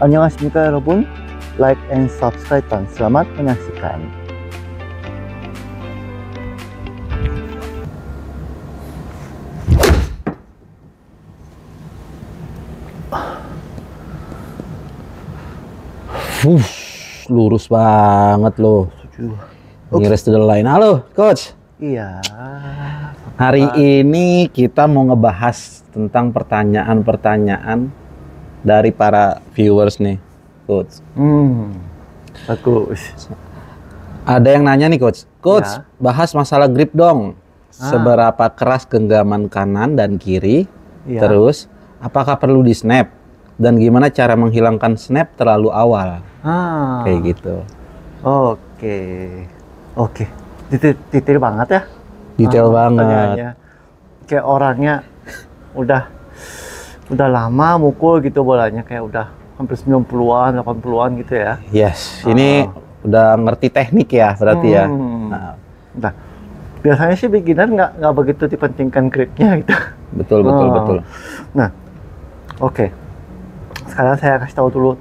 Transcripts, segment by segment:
안녕하십니까 여러분, like and subscribe dan selamat menyaksikan. Lurus banget loh. Nearest to the line. Halo coach. Iya. Hari ini kita mau ngebahas tentang pertanyaan-pertanyaan dari para viewers nih, coach. Bagus. Ada yang nanya nih, coach. Coach, Ya. bahas masalah grip dong. Seberapa keras genggaman kanan dan kiri? Ya. Terus, apakah perlu di snap? Dan gimana cara menghilangkan snap terlalu awal? Kayak gitu. Oke. Detail banget ya. Detail banget. Pertanyaannya. Kayak orangnya udah lama mukul gitu bolanya, kayak udah hampir 90-an, 80-an gitu ya. Yes, ini udah ngerti teknik ya berarti ya. Nah, biasanya sih beginner nggak begitu dipentingkan gripnya gitu. Betul. Nah, oke. Sekarang saya kasih tahu dulu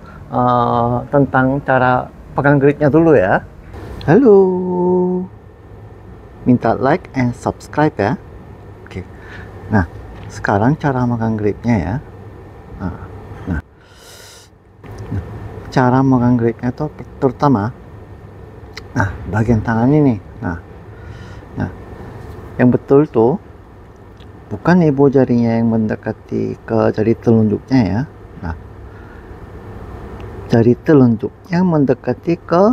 tentang cara pegang gripnya dulu ya. Halo. Minta like and subscribe ya. Oke. Nah, sekarang cara megang gripnya ya. Nah, cara megang gripnya itu terutama, bagian tangan ini. Nah, yang betul tuh bukan ibu jarinya yang mendekati ke jari telunjuknya ya. Nah, jari telunjuk yang mendekati ke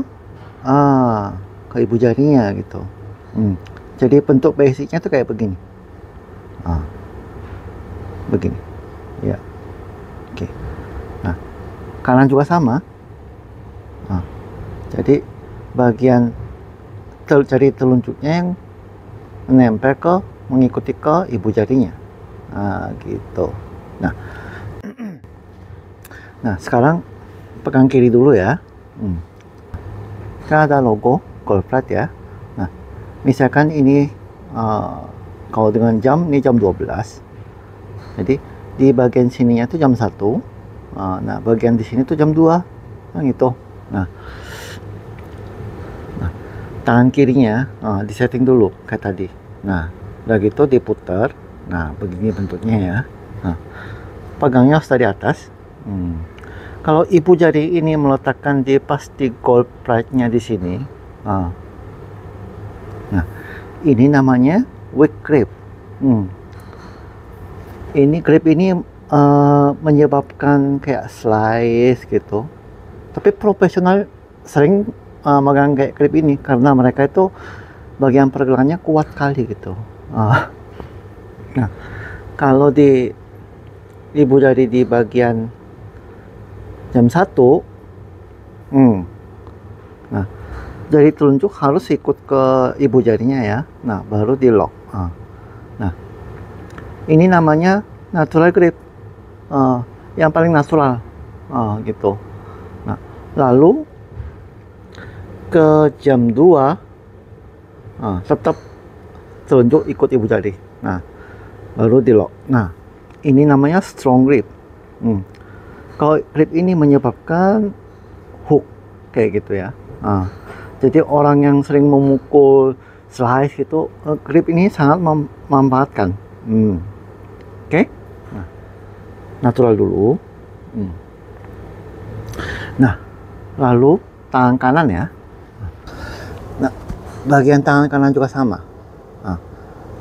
ibu jarinya gitu. Jadi bentuk basicnya tuh kayak begini. Begini ya. Oke. Nah, kanan juga sama. Jadi bagian jari telunjuknya yang menempel mengikuti ke ibu jarinya. Gitu. Nah, sekarang pegang kiri dulu ya. Kan ada logo gold plate ya. Nah, misalkan ini kalau dengan jam, ini jam 12. Jadi di bagian sininya tuh jam 1. Nah, bagian di sini tuh jam 2. Nah, gitu. Nah, tangan kirinya disetting dulu kayak tadi. Nah, udah gitu diputar. Nah, begini bentuknya ya. Nah, pegangnya harus dari atas. Kalau ibu jari ini meletakkan di pas di gold plate-nya di sini. Nah, ini namanya weak grip. Ini grip ini menyebabkan kayak slice gitu. Tapi profesional sering megang kayak grip ini karena mereka itu bagian pergelangannya kuat kali gitu. Nah, kalau di ibu jari di bagian jam 1, nah, jari telunjuk harus ikut ke ibu jarinya ya. Nah, baru di lock. Nah, ini namanya natural grip, yang paling natural, gitu. Nah, lalu ke jam 2, tetap telunjuk ikut ibu jari. Nah, baru di lock. Nah, ini namanya strong grip. Kalau grip ini menyebabkan hook kayak gitu ya. Jadi orang yang sering memukul slice gitu, grip ini sangat memanfaatkan. Oke. Nah, natural dulu. Nah, lalu tangan kanan ya. Nah, bagian tangan kanan juga sama.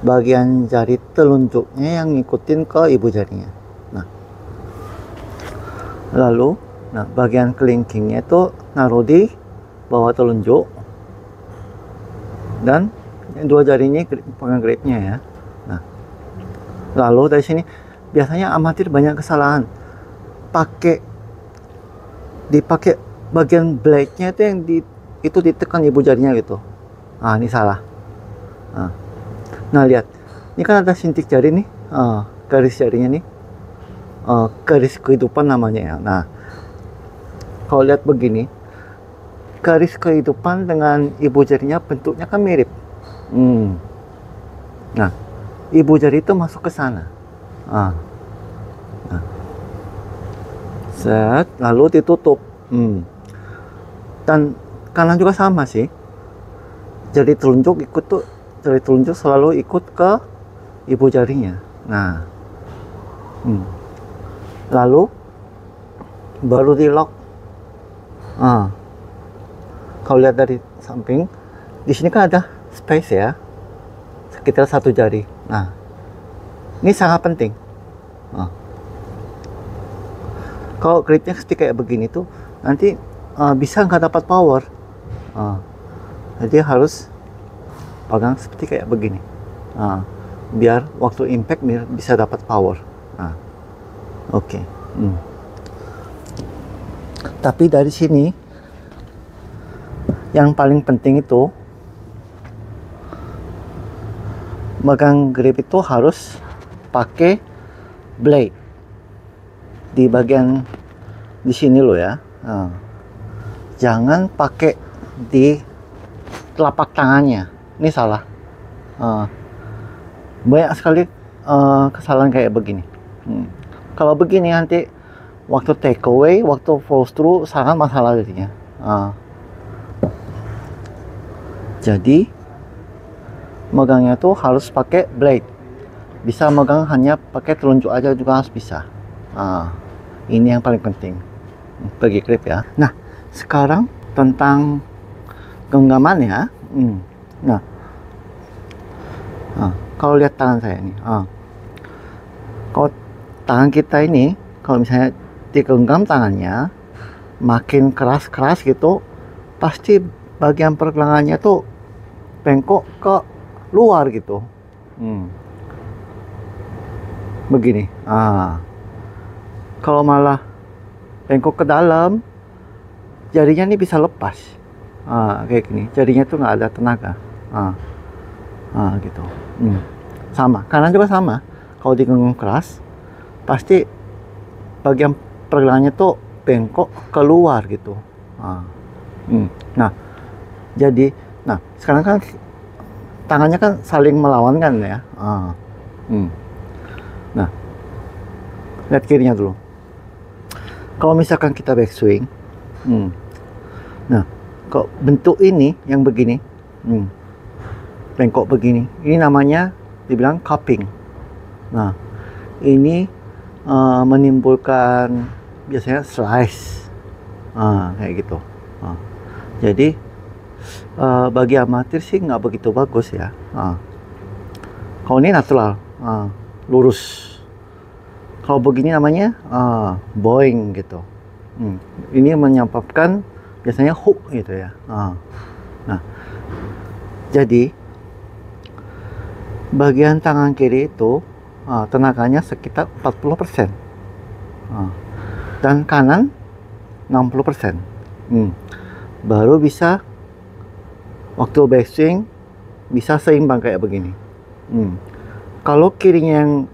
Bagian jari telunjuknya yang ngikutin ke ibu jarinya. Nah, lalu, bagian kelingkingnya itu naruh di bawah telunjuk dan dua jarinya pegang gripnya ya. Nah, lalu dari sini biasanya amatir banyak kesalahan, dipakai bagian blade-nya itu yang itu ditekan ibu jarinya gitu. Ini salah. Nah, lihat, ini kan ada sintik jari nih, garis jarinya nih, garis kehidupan namanya ya. Nah, kalau lihat begini, garis kehidupan dengan ibu jarinya bentuknya kan mirip. Nah, ibu jari itu masuk ke sana. Nah, set, lalu ditutup. Dan kanan juga sama sih. Jari telunjuk jari telunjuk selalu ikut ke ibu jarinya. Nah, lalu baru di lock. Kalau lihat dari samping, di sini kan ada space ya, sekitar 1 jari. Nah, ini sangat penting. Kalau gripnya seperti kayak begini tuh, nanti bisa nggak dapat power. Jadi harus pegang seperti kayak begini, biar waktu impact bisa dapat power. Oke. Tapi dari sini yang paling penting itu megang grip itu harus pakai blade di bagian di sini loh ya. Jangan pakai di telapak tangannya. Ini salah. Banyak sekali kesalahan kayak begini. Kalau begini nanti waktu take away, waktu follow through sangat masalah jadinya. Jadi megangnya tuh harus pakai blade. Bisa megang hanya pakai telunjuk aja juga harus bisa. Ini yang paling penting bagi grip ya. Nah, sekarang tentang genggaman ya. Nah, kalau lihat tangan saya ini, kalau tangan kita ini, kalau misalnya digenggam tangannya, makin keras-keras gitu, pasti bagian pergelangannya tuh bengkok ke luar gitu. Begini. Kalau malah bengkok ke dalam, jarinya ini bisa lepas. Kayak gini, jarinya tuh nggak ada tenaga. Gitu. Sama, kanan juga sama. Kalau digenggam keras, pasti bagian pergelangannya tuh bengkok keluar gitu. Nah, jadi, sekarang kan tangannya kan saling melawan kan ya. Nah, lihat kirinya dulu. Kalau misalkan kita backswing, nah, kok bentuk ini yang begini, bengkok begini, ini namanya dibilang cupping. Nah, ini menimbulkan biasanya slice, kayak gitu. Jadi bagi amatir sih nggak begitu bagus ya. Kalau ini natural, lurus. Kalau begini namanya bowing gitu. Ini menyebabkan biasanya hook gitu ya. Nah, jadi bagian tangan kiri itu tenaganya sekitar 40%, dan kanan 60%. Baru bisa waktu backswing bisa seimbang kayak begini. Kalau kirinya yang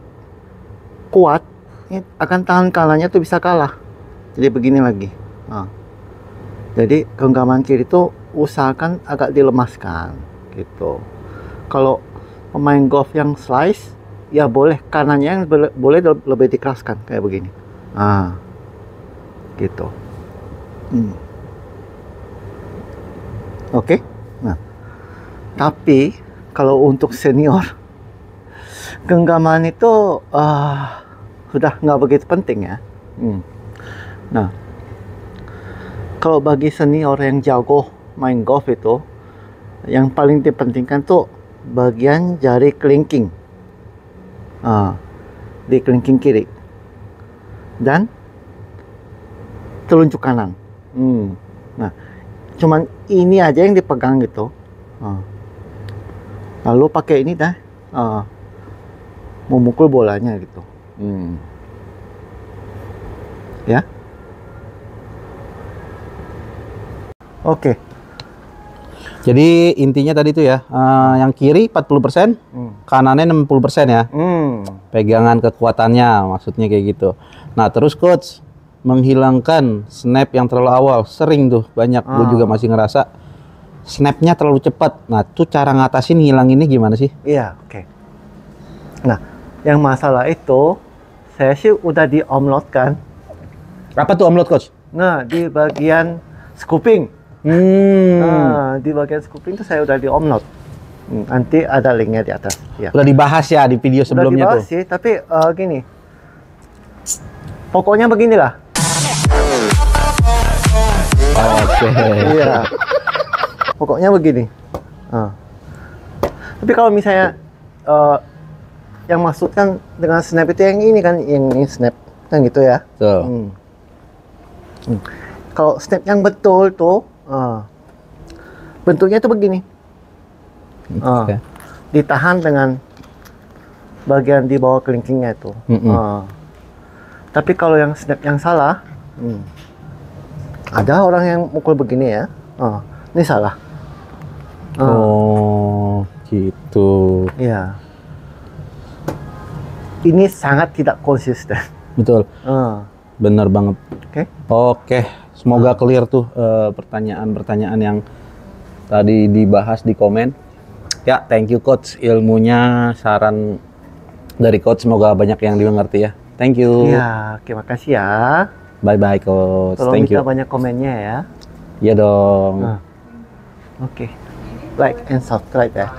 kuat, akan tangan kanannya tuh bisa kalah. Jadi begini lagi. Jadi genggaman kiri itu usahakan agak dilemaskan gitu. Kalau pemain golf yang slice, ya boleh kanannya yang boleh lebih dikeraskan kayak begini. Gitu. Oke. Nah, tapi kalau untuk senior, genggaman itu sudah nggak begitu penting ya. Nah, kalau bagi senior yang jago main golf itu, yang paling dipentingkan tuh bagian jari kelingking, di kelingking kiri dan telunjuk kanan. Nah, cuman ini aja yang dipegang gitu. Lalu pakai ini dah, memukul bolanya gitu. Ya. Oke. Jadi intinya tadi itu ya, yang kiri 40%, kanannya 60% ya. Pegangan kekuatannya, maksudnya kayak gitu. Nah, terus coach, menghilangkan snap yang terlalu awal, sering tuh banyak, gue juga masih ngerasa snapnya terlalu cepat. Nah, tuh cara ngatasin ngilanginnya gimana sih? Iya, oke. Nah, yang masalah itu saya sih udah di-omload kan. Apa tuh omlot coach? Nah, di bagian scooping. Nah, di bagian scooping itu saya udah di-omload. Nanti ada linknya di atas. Ya. Udah dibahas ya di video sebelumnya Udah dibahas tuh. sih, tapi gini. Pokoknya beginilah. Oke. Iya. Pokoknya begini. Tapi kalau misalnya yang maksud kan dengan snap itu yang ini kan, yang ini snap kan gitu ya. Tuh. Kalau snap yang betul tuh bentuknya tuh begini. Oke. Ditahan dengan bagian di bawah kelingkingnya itu. Tapi kalau yang snap yang salah, ada orang yang mukul begini ya. Ini salah. Oh, gitu. Iya. Ini sangat tidak konsisten. Betul. Bener banget. Oke, semoga clear tuh pertanyaan-pertanyaan yang tadi dibahas di komen. Ya, thank you coach, ilmunya, saran dari coach semoga banyak yang dimengerti ya. Thank you. Iya, terima kasih ya. Bye bye coach. Tolong Thank you. minta banyak komennya ya. Iya dong. Oke. Like and subscribe ya.